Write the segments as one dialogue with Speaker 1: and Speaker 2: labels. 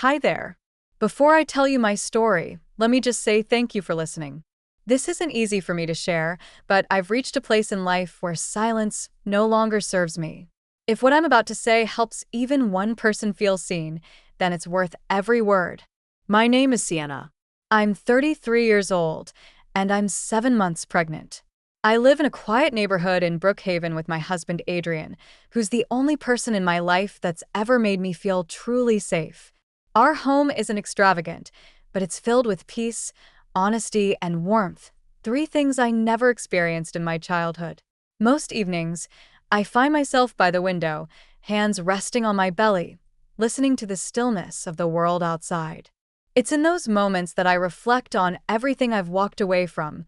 Speaker 1: Hi there. Before I tell you my story, let me just say thank you for listening. This isn't easy for me to share, but I've reached a place in life where silence no longer serves me. If what I'm about to say helps even one person feel seen, then it's worth every word. My name is Sienna. I'm 33 years old, and I'm 7 months pregnant. I live in a quiet neighborhood in Brookhaven with my husband Adrian, who's the only person in my life that's ever made me feel truly safe. Our home isn't extravagant, but it's filled with peace, honesty, and warmth, three things I never experienced in my childhood. Most evenings, I find myself by the window, hands resting on my belly, listening to the stillness of the world outside. It's in those moments that I reflect on everything I've walked away from: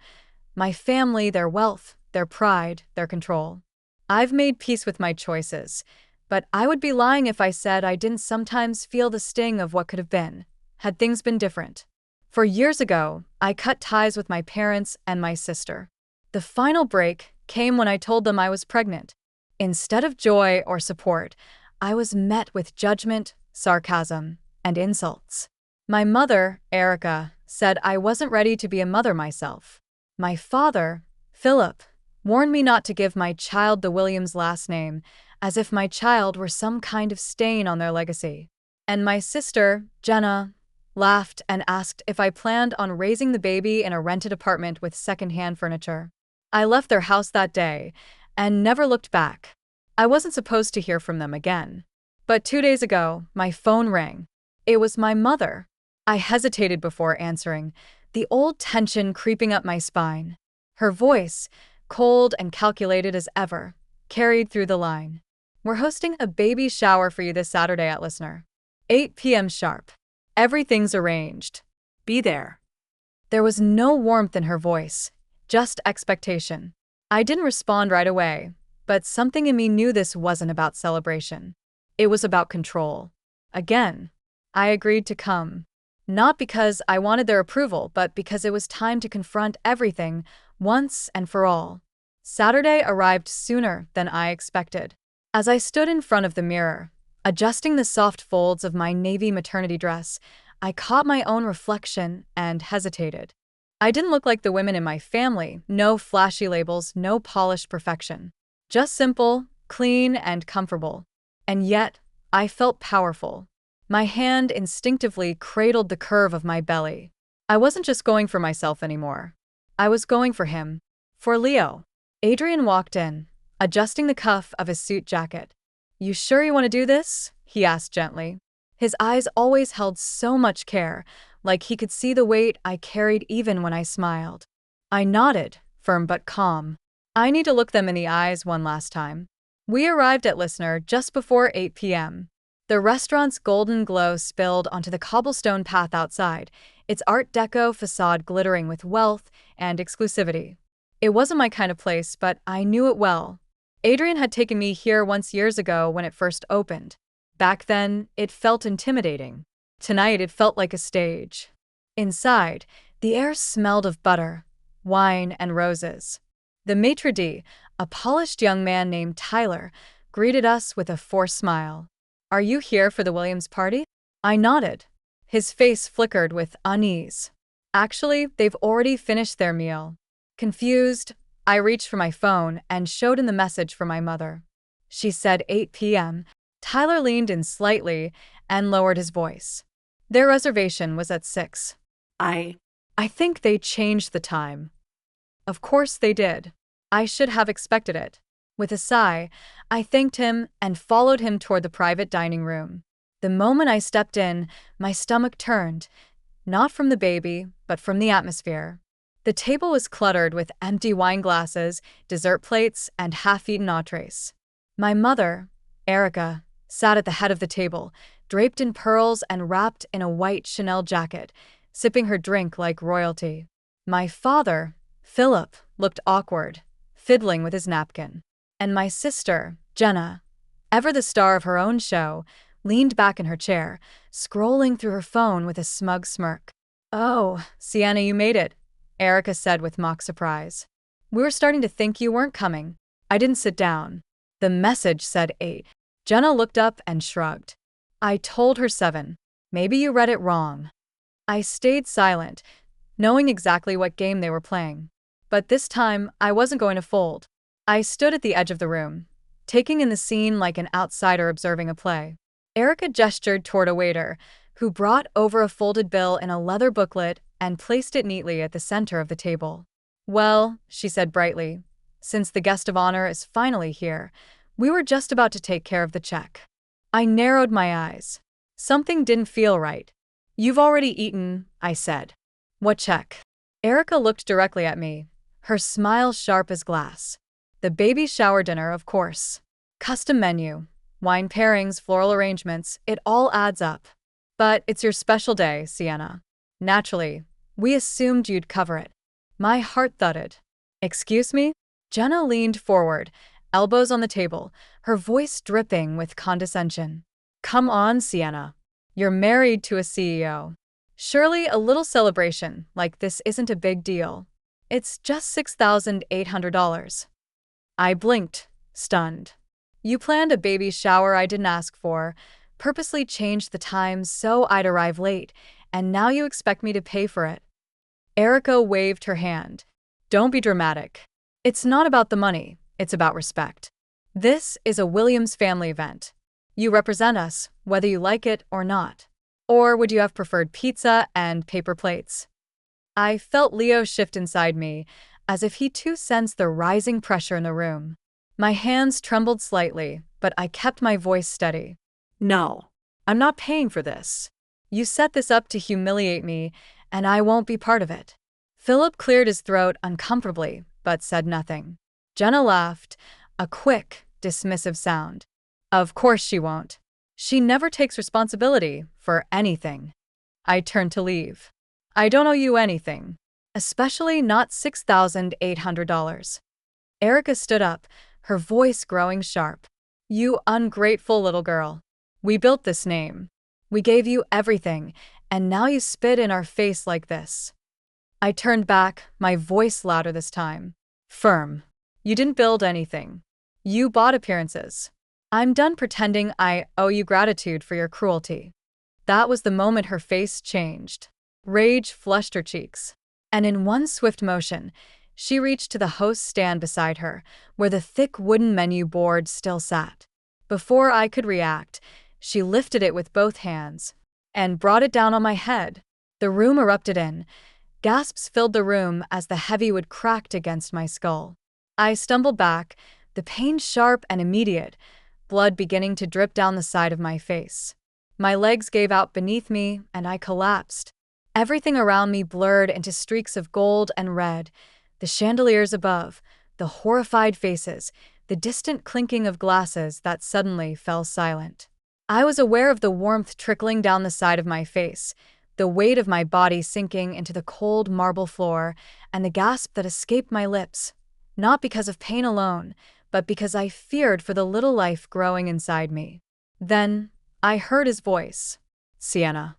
Speaker 1: my family, their wealth, their pride, their control. I've made peace with my choices, but I would be lying if I said I didn't sometimes feel the sting of what could have been, had things been different. For years ago, I cut ties with my parents and my sister. The final break came when I told them I was pregnant. Instead of joy or support, I was met with judgment, sarcasm, and insults. My mother, Erica, said I wasn't ready to be a mother myself. My father, Philip, warned me not to give my child the Williams last name, as if my child were some kind of stain on their legacy. And my sister, Jenna, laughed and asked if I planned on raising the baby in a rented apartment with secondhand furniture. I left their house that day and never looked back. I wasn't supposed to hear from them again. But 2 days ago, my phone rang. It was my mother. I hesitated before answering, the old tension creeping up my spine. Her voice, cold and calculated as ever, carried through the line. "We're hosting a baby shower for you this Saturday at listener. 8 p.m. sharp. Everything's arranged. Be there." There was no warmth in her voice, just expectation. I didn't respond right away, but something in me knew this wasn't about celebration. It was about control. Again, I agreed to come. Not because I wanted their approval, but because it was time to confront everything once and for all. Saturday arrived sooner than I expected. As I stood in front of the mirror, adjusting the soft folds of my navy maternity dress, I caught my own reflection and hesitated. I didn't look like the women in my family, no flashy labels, no polished perfection. Just simple, clean, and comfortable. And yet, I felt powerful. My hand instinctively cradled the curve of my belly. I wasn't just going for myself anymore. I was going for him. For Leo. Adrian walked in, adjusting the cuff of his suit jacket. "You sure you want to do this?" he asked gently. His eyes always held so much care, like he could see the weight I carried even when I smiled. I nodded, firm but calm. I need to look them in the eyes one last time. We arrived at Listener just before 8 p.m. The restaurant's golden glow spilled onto the cobblestone path outside, its Art Deco facade glittering with wealth and exclusivity. It wasn't my kind of place, but I knew it well. Adrian had taken me here once years ago when it first opened. Back then, it felt intimidating. Tonight, it felt like a stage. Inside, the air smelled of butter, wine, and roses. The maitre d', a polished young man named Tyler, greeted us with a forced smile. "Are you here for the Williams party?" I nodded. His face flickered with unease. "Actually, they've already finished their meal." Confused, I reached for my phone and showed him the message from my mother. She said 8 p.m. Tyler leaned in slightly and lowered his voice. Their reservation was at 6. I think they changed the time. Of course they did. I should have expected it. With a sigh, I thanked him and followed him toward the private dining room. The moment I stepped in, my stomach turned, not from the baby, but from the atmosphere. The table was cluttered with empty wine glasses, dessert plates, and half-eaten entrees. My mother, Erica, sat at the head of the table, draped in pearls and wrapped in a white Chanel jacket, sipping her drink like royalty. My father, Philip, looked awkward, fiddling with his napkin. And my sister, Jenna, ever the star of her own show, leaned back in her chair, scrolling through her phone with a smug smirk. "Oh, Sienna, you made it," Erica said with mock surprise. "We were starting to think you weren't coming." I didn't sit down. The message said 8. Jenna looked up and shrugged. "I told her 7. Maybe you read it wrong. I stayed silent, knowing exactly what game they were playing. But this time, I wasn't going to fold. I stood at the edge of the room, taking in the scene like an outsider observing a play. Erica gestured toward a waiter, who brought over a folded bill in a leather booklet and placed it neatly at the center of the table. Well, she said brightly, since the guest of honor is finally here, we were just about to take care of the check. I narrowed my eyes. Something didn't feel right. You've already eaten, I said. What check? Erica looked directly at me, her smile sharp as glass. The baby shower dinner, of course. Custom menu, wine pairings, floral arrangements, it all adds up. But it's your special day, Sienna. Naturally, we assumed you'd cover it. My heart thudded. Excuse me? Jenna leaned forward, elbows on the table, her voice dripping with condescension. Come on, Sienna. You're married to a CEO. Surely a little celebration like this isn't a big deal. It's just $6,800. I blinked, stunned. You planned a baby shower I didn't ask for, purposely changed the time so I'd arrive late, and now you expect me to pay for it. Erica waved her hand. Don't be dramatic. It's not about the money, it's about respect. This is a Williams family event. You represent us, whether you like it or not. Or would you have preferred pizza and paper plates? I felt Leo shift inside me, as if he too sensed the rising pressure in the room. My hands trembled slightly, but I kept my voice steady. No, I'm not paying for this. You set this up to humiliate me, and I won't be part of it. Philip cleared his throat uncomfortably, but said nothing. Jenna laughed, a quick, dismissive sound. Of course she won't. She never takes responsibility for anything. I turned to leave. I don't owe you anything, especially not $6,800. Erica stood up, her voice growing sharp. You ungrateful little girl. We built this name. We gave you everything, and now you spit in our face like this. I turned back, my voice louder this time. Firm. You didn't build anything. You bought appearances. I'm done pretending I owe you gratitude for your cruelty. That was the moment her face changed. Rage flushed her cheeks. And in one swift motion, she reached to the host's stand beside her, where the thick wooden menu board still sat. Before I could react, she lifted it with both hands and brought it down on my head. The room erupted in. Gasps filled the room as the heavy wood cracked against my skull. I stumbled back, the pain sharp and immediate, blood beginning to drip down the side of my face. My legs gave out beneath me, and I collapsed. Everything around me blurred into streaks of gold and red, the chandeliers above, the horrified faces, the distant clinking of glasses that suddenly fell silent. I was aware of the warmth trickling down the side of my face, the weight of my body sinking into the cold marble floor, and the gasp that escaped my lips, not because of pain alone, but because I feared for the little life growing inside me. Then, I heard his voice. Sienna.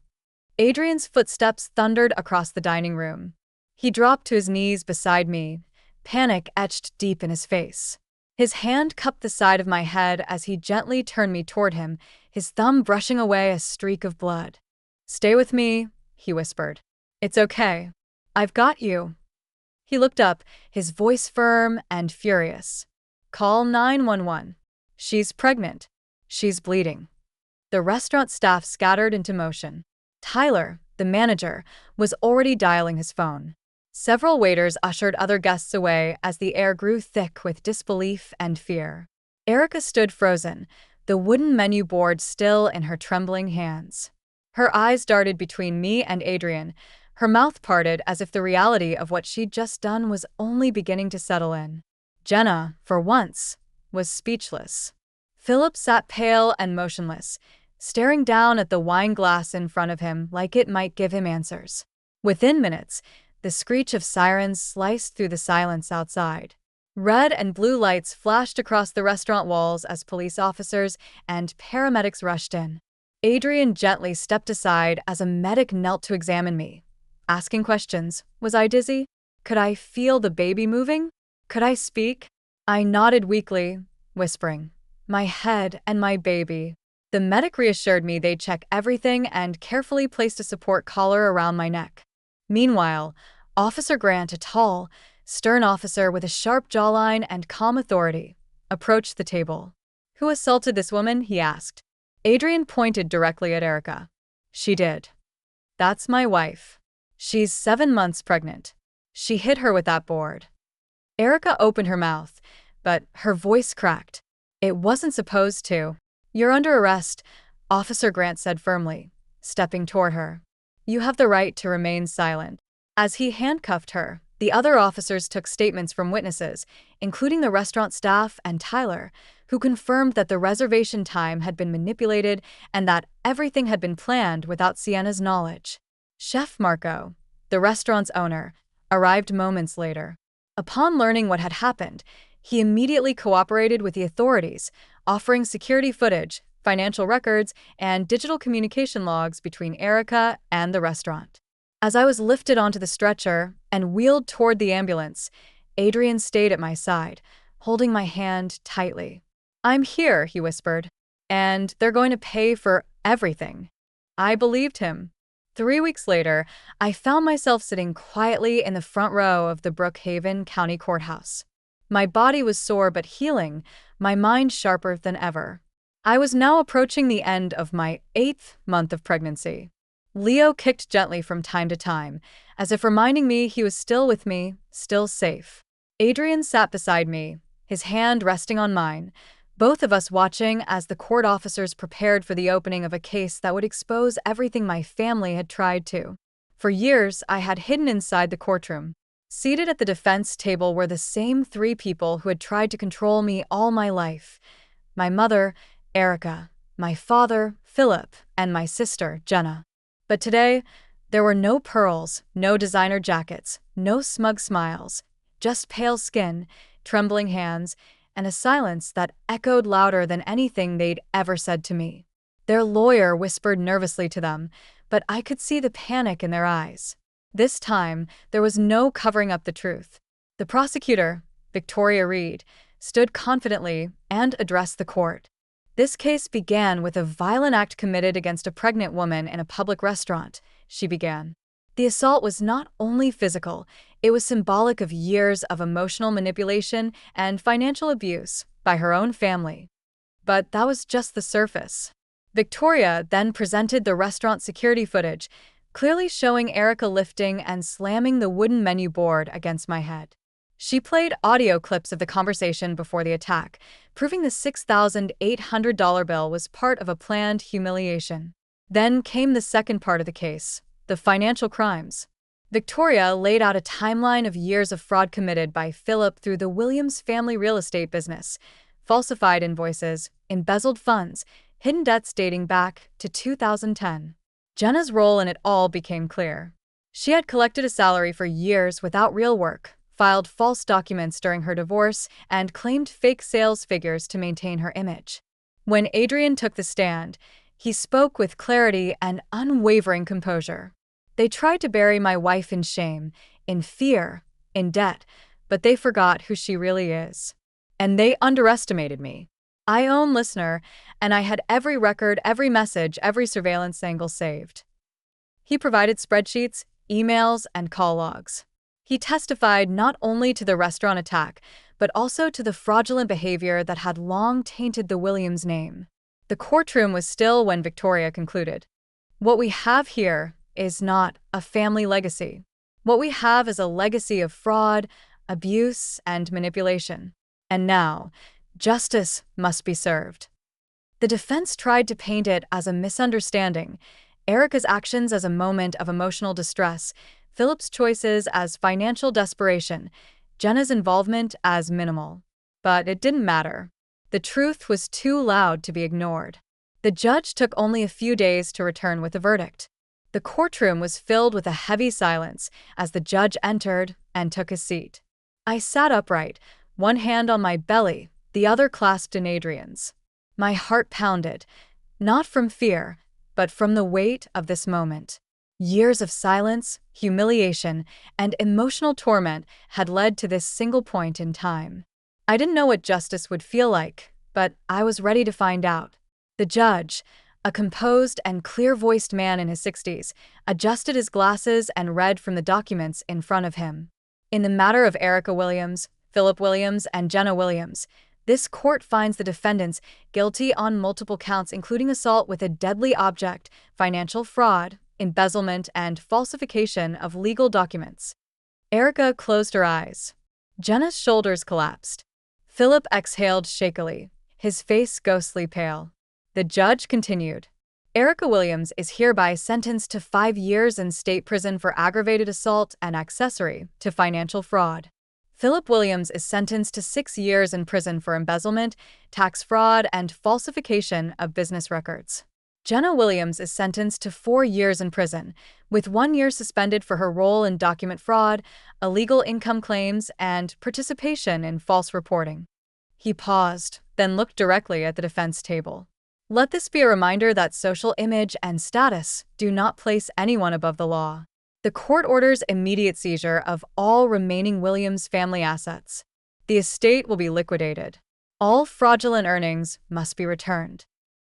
Speaker 1: Adrian's footsteps thundered across the dining room. He dropped to his knees beside me, panic etched deep in his face. His hand cupped the side of my head as he gently turned me toward him, his thumb brushing away a streak of blood. Stay with me, he whispered. It's okay. I've got you. He looked up, his voice firm and furious. Call 911. She's pregnant. She's bleeding. The restaurant staff scattered into motion. Tyler, the manager, was already dialing his phone. Several waiters ushered other guests away as the air grew thick with disbelief and fear. Erica stood frozen, the wooden menu board still in her trembling hands. Her eyes darted between me and Adrian, her mouth parted as if the reality of what she'd just done was only beginning to settle in. Jenna, for once, was speechless. Philip sat pale and motionless, staring down at the wine glass in front of him like it might give him answers. Within minutes, the screech of sirens sliced through the silence outside. Red and blue lights flashed across the restaurant walls as police officers and paramedics rushed in. Adrian gently stepped aside as a medic knelt to examine me, asking questions. Was I dizzy? Could I feel the baby moving? Could I speak? I nodded weakly, whispering, "My head and my baby." The medic reassured me they'd check everything and carefully placed a support collar around my neck. Meanwhile, Officer Grant, a tall, stern officer with a sharp jawline and calm authority, approached the table. "Who assaulted this woman?" he asked. Adrian pointed directly at Erica. "She did. That's my wife. She's 7 months pregnant. She hit her with that board." Erica opened her mouth, but her voice cracked. "It wasn't supposed to." "You're under arrest," Officer Grant said firmly, stepping toward her. "You have the right to remain silent." As he handcuffed her, the other officers took statements from witnesses, including the restaurant staff and Tyler, who confirmed that the reservation time had been manipulated and that everything had been planned without Sienna's knowledge. Chef Marco, the restaurant's owner, arrived moments later. Upon learning what had happened, he immediately cooperated with the authorities, offering security footage, financial records, and digital communication logs between Erica and the restaurant. As I was lifted onto the stretcher and wheeled toward the ambulance, Adrian stayed at my side, holding my hand tightly. "I'm here," he whispered, "and they're going to pay for everything." I believed him. 3 weeks later, I found myself sitting quietly in the front row of the Brookhaven County Courthouse. My body was sore but healing, my mind sharper than ever. I was now approaching the end of my 8th month of pregnancy. Leo kicked gently from time to time, as if reminding me he was still with me, still safe. Adrian sat beside me, his hand resting on mine, both of us watching as the court officers prepared for the opening of a case that would expose everything my family had tried to. For years, I had hidden inside the courtroom. Seated at the defense table were the same 3 people who had tried to control me all my life. My mother, Erica, my father, Philip, and my sister, Jenna. But today, there were no pearls, no designer jackets, no smug smiles, just pale skin, trembling hands, and a silence that echoed louder than anything they'd ever said to me. Their lawyer whispered nervously to them, but I could see the panic in their eyes. This time, there was no covering up the truth. The prosecutor, Victoria Reed, stood confidently and addressed the court. "This case began with a violent act committed against a pregnant woman in a public restaurant," she began. "The assault was not only physical, it was symbolic of years of emotional manipulation and financial abuse by her own family." But that was just the surface. Victoria then presented the restaurant security footage, clearly showing Erica lifting and slamming the wooden menu board against my head. She played audio clips of the conversation before the attack, proving the $6,800 bill was part of a planned humiliation. Then came the second part of the case, the financial crimes. Victoria laid out a timeline of years of fraud committed by Philip through the Williams family real estate business, falsified invoices, embezzled funds, hidden debts dating back to 2010. Jenna's role in it all became clear. She had collected a salary for years without real work, filed false documents during her divorce, and claimed fake sales figures to maintain her image. When Adrian took the stand, he spoke with clarity and unwavering composure. "They tried to bury my wife in shame, in fear, in debt, but they forgot who she really is. And they underestimated me. I own Listener, and I had every record, every message, every surveillance angle saved." He provided spreadsheets, emails, and call logs. He testified not only to the restaurant attack, but also to the fraudulent behavior that had long tainted the Williams name. The courtroom was still when Victoria concluded. "What we have here is not a family legacy. What we have is a legacy of fraud, abuse, and manipulation. And now, justice must be served." The defense tried to paint it as a misunderstanding, Erica's actions as a moment of emotional distress, Philip's choices as financial desperation, Jenna's involvement as minimal. But it didn't matter. The truth was too loud to be ignored. The judge took only a few days to return with a verdict. The courtroom was filled with a heavy silence as the judge entered and took his seat. I sat upright, one hand on my belly, the other clasped in Adrian's. My heart pounded, not from fear, but from the weight of this moment. Years of silence, humiliation, and emotional torment had led to this single point in time. I didn't know what justice would feel like, but I was ready to find out. The judge, a composed and clear-voiced man in his 60s, adjusted his glasses and read from the documents in front of him. In the matter of Erica Williams, Philip Williams, and Jenna Williams, this court finds the defendants guilty on multiple counts including assault with a deadly object, financial fraud, embezzlement, and falsification of legal documents. Erica closed her eyes. Jenna's shoulders collapsed. Philip exhaled shakily, his face ghostly pale. The judge continued. Erica Williams is hereby sentenced to 5 years in state prison for aggravated assault and accessory to financial fraud. Philip Williams is sentenced to 6 years in prison for embezzlement, tax fraud, and falsification of business records. Jenna Williams is sentenced to 4 years in prison, with 1 year suspended for her role in document fraud, illegal income claims, and participation in false reporting. He paused, then looked directly at the defense table. Let this be a reminder that social image and status do not place anyone above the law. The court orders immediate seizure of all remaining Williams family assets. The estate will be liquidated. All fraudulent earnings must be returned.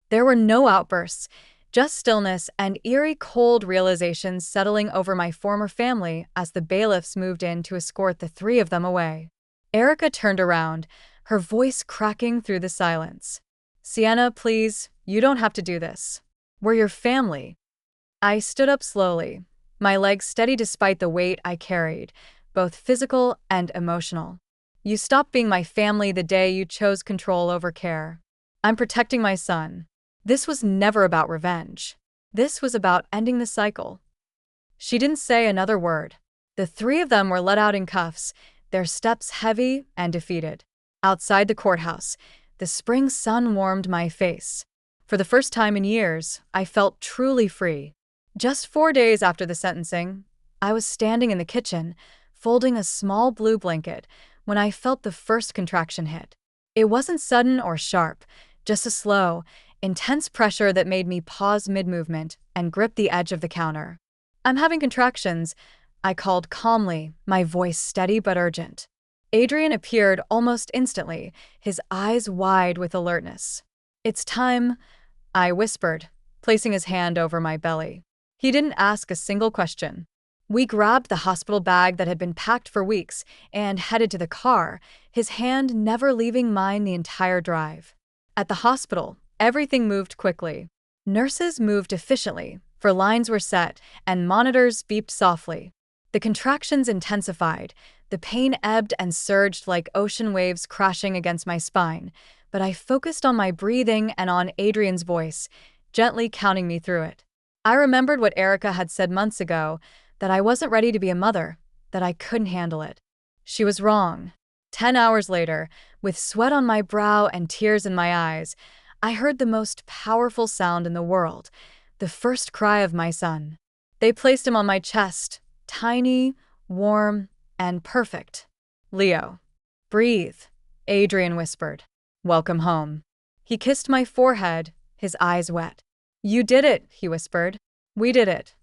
Speaker 1: There were no outbursts, just stillness and eerie cold realizations settling over my former family as the bailiffs moved in to escort the 3 of them away. Erica turned around, her voice cracking through the silence. Sienna, please, you don't have to do this. We're your family. I stood up slowly, my legs steady despite the weight I carried, both physical and emotional. You stopped being my family the day you chose control over care. I'm protecting my son. This was never about revenge. This was about ending the cycle. She didn't say another word. The 3 of them were let out in cuffs, their steps heavy and defeated. Outside the courthouse, the spring sun warmed my face. For the first time in years, I felt truly free. Just 4 days after the sentencing, I was standing in the kitchen, folding a small blue blanket, when I felt the first contraction hit. It wasn't sudden or sharp, just a slow, intense pressure that made me pause mid-movement and grip the edge of the counter. I'm having contractions, I called calmly, my voice steady but urgent. Adrian appeared almost instantly, his eyes wide with alertness. It's time, I whispered, placing his hand over my belly. He didn't ask a single question. We grabbed the hospital bag that had been packed for weeks and headed to the car, his hand never leaving mine the entire drive. At the hospital, everything moved quickly. Nurses moved efficiently, for lines were set, and monitors beeped softly. The contractions intensified, the pain ebbed and surged like ocean waves crashing against my spine, but I focused on my breathing and on Adrian's voice, gently counting me through it. I remembered what Erica had said months ago, that I wasn't ready to be a mother, that I couldn't handle it. She was wrong. 10 hours later, with sweat on my brow and tears in my eyes, I heard the most powerful sound in the world, the first cry of my son. They placed him on my chest, tiny, warm, and perfect. Leo. Breathe, Adrian whispered. Welcome home. He kissed my forehead, his eyes wet. You did it, he whispered. We did it.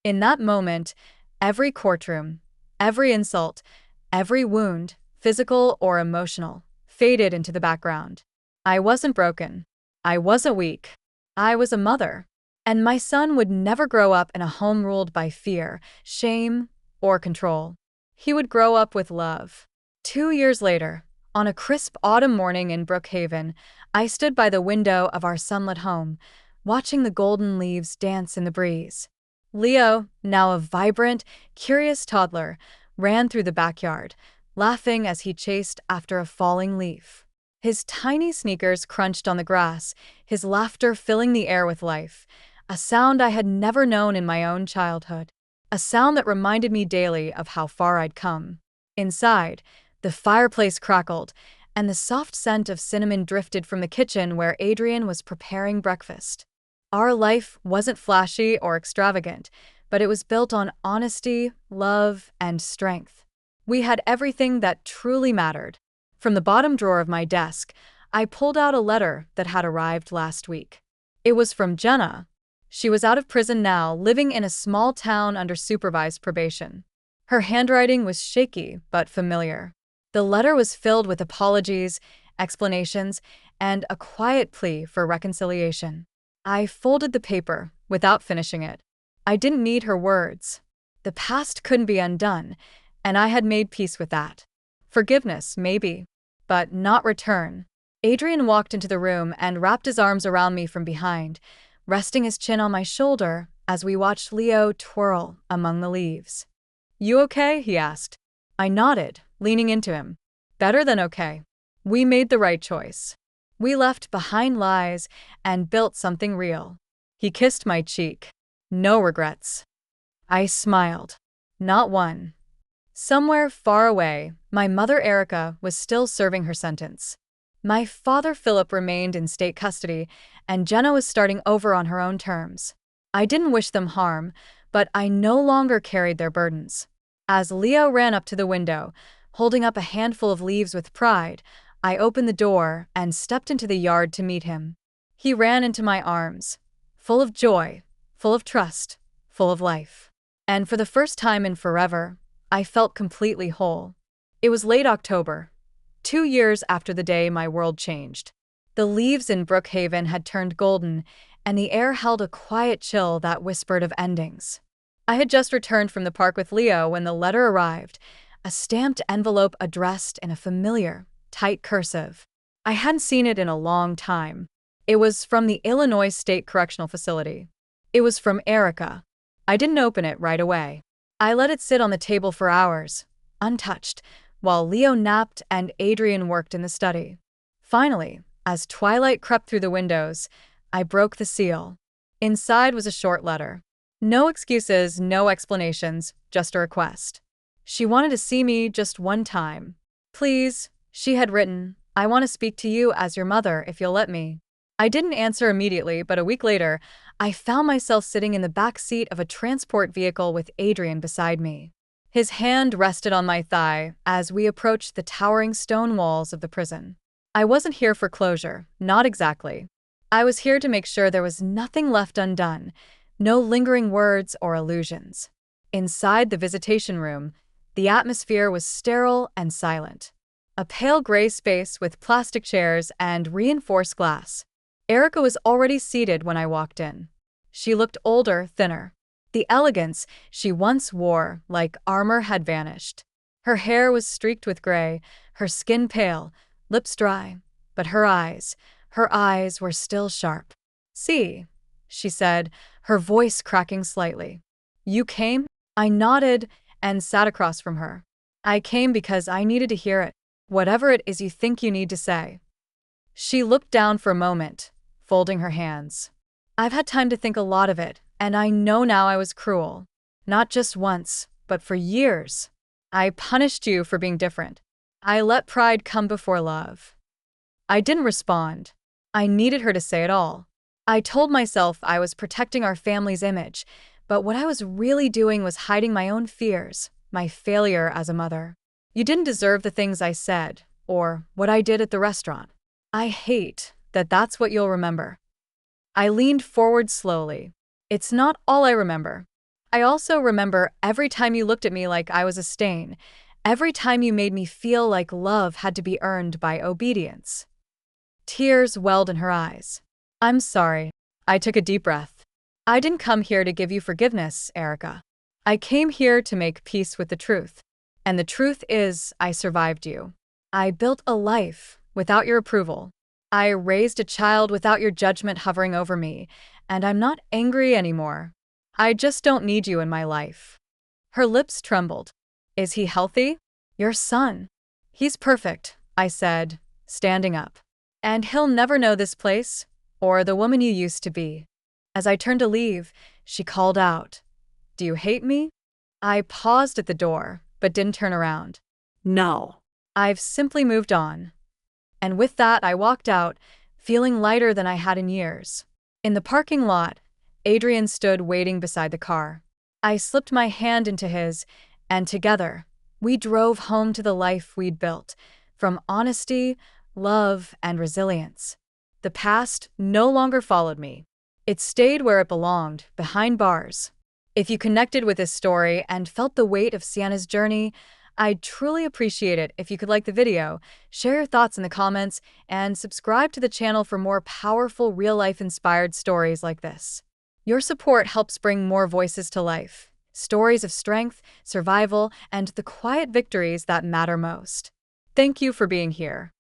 Speaker 1: In that moment, every courtroom, every insult, every wound, physical or emotional, faded into the background. I wasn't broken. I wasn't weak. I was a mother. And my son would never grow up in a home ruled by fear, shame, or control. He would grow up with love. 2 years later, on a crisp autumn morning in Brookhaven, I stood by the window of our sunlit home, watching the golden leaves dance in the breeze. Leo, now a vibrant, curious toddler, ran through the backyard, laughing as he chased after a falling leaf. His tiny sneakers crunched on the grass, his laughter filling the air with life, a sound I had never known in my own childhood, a sound that reminded me daily of how far I'd come. Inside, the fireplace crackled, and the soft scent of cinnamon drifted from the kitchen where Adrian was preparing breakfast. Our life wasn't flashy or extravagant, but it was built on honesty, love, and strength. We had everything that truly mattered. From the bottom drawer of my desk, I pulled out a letter that had arrived last week. It was from Jenna. She was out of prison now, living in a small town under supervised probation. Her handwriting was shaky but familiar. The letter was filled with apologies, explanations, and a quiet plea for reconciliation. I folded the paper without finishing it. I didn't need her words. The past couldn't be undone, and I had made peace with that. Forgiveness, maybe, but not return. Adrian walked into the room and wrapped his arms around me from behind, resting his chin on my shoulder as we watched Leo twirl among the leaves. "You okay?" he asked. I nodded, leaning into him. "Better than okay. We made the right choice. We left behind lies and built something real." He kissed my cheek. "No regrets." I smiled. Not one. Somewhere far away, my mother Erica was still serving her sentence. My father Philip remained in state custody, and Jenna was starting over on her own terms. I didn't wish them harm, but I no longer carried their burdens. As Leo ran up to the window, holding up a handful of leaves with pride, I opened the door and stepped into the yard to meet him. He ran into my arms, full of joy, full of trust, full of life. And for the first time in forever, I felt completely whole. It was late October, 2 years after the day my world changed. The leaves in Brookhaven had turned golden, and the air held a quiet chill that whispered of endings. I had just returned from the park with Leo when the letter arrived, a stamped envelope addressed in a familiar, tight cursive. I hadn't seen it in a long time. It was from the Illinois State Correctional Facility. It was from Erica. I didn't open it right away. I let it sit on the table for hours, untouched, while Leo napped and Adrian worked in the study. Finally, as twilight crept through the windows, I broke the seal. Inside was a short letter. No excuses, no explanations, just a request. She wanted to see me just one time. "Please," she had written, "I want to speak to you as your mother if you'll let me." I didn't answer immediately, but a week later, I found myself sitting in the back seat of a transport vehicle with Adrian beside me. His hand rested on my thigh as we approached the towering stone walls of the prison. I wasn't here for closure, not exactly. I was here to make sure there was nothing left undone, no lingering words or illusions. Inside the visitation room, the atmosphere was sterile and silent. A pale gray space with plastic chairs and reinforced glass. Erica was already seated when I walked in. She looked older, thinner. The elegance she once wore, like armor, had vanished. Her hair was streaked with gray, her skin pale, lips dry, but her eyes were still sharp. "See," she said, her voice cracking slightly. "You came?" I nodded and sat across from her. "I came because I needed to hear it, whatever it is you think you need to say." She looked down for a moment, folding her hands. "I've had time to think a lot of it, and I know now I was cruel. Not just once, but for years. I punished you for being different. I let pride come before love." I didn't respond. I needed her to say it all. I told myself I was protecting our family's image, but what I was really doing was hiding my own fears, my failure as a mother. "You didn't deserve the things I said, or what I did at the restaurant. I hate that that's what you'll remember." I leaned forward slowly. "It's not all I remember. I also remember every time you looked at me like I was a stain, every time you made me feel like love had to be earned by obedience." Tears welled in her eyes. "I'm sorry." I took a deep breath. "I didn't come here to give you forgiveness, Erica. I came here to make peace with the truth. And the truth is, I survived you. I built a life without your approval. I raised a child without your judgment hovering over me, and I'm not angry anymore. I just don't need you in my life." Her lips trembled. "Is he healthy?" "Your son. He's perfect," I said, standing up. "And he'll never know this place, or the woman you used to be." As I turned to leave, she called out, "Do you hate me?" I paused at the door, but didn't turn around. "No. I've simply moved on." And with that, I walked out, feeling lighter than I had in years. In the parking lot, Adrian stood waiting beside the car. I slipped my hand into his, and together, we drove home to the life we'd built, from honesty, love, and resilience. The past no longer followed me. It stayed where it belonged, behind bars. If you connected with this story and felt the weight of Sienna's journey, I'd truly appreciate it if you could like the video, share your thoughts in the comments, and subscribe to the channel for more powerful real-life inspired stories like this. Your support helps bring more voices to life, stories of strength, survival, and the quiet victories that matter most. Thank you for being here.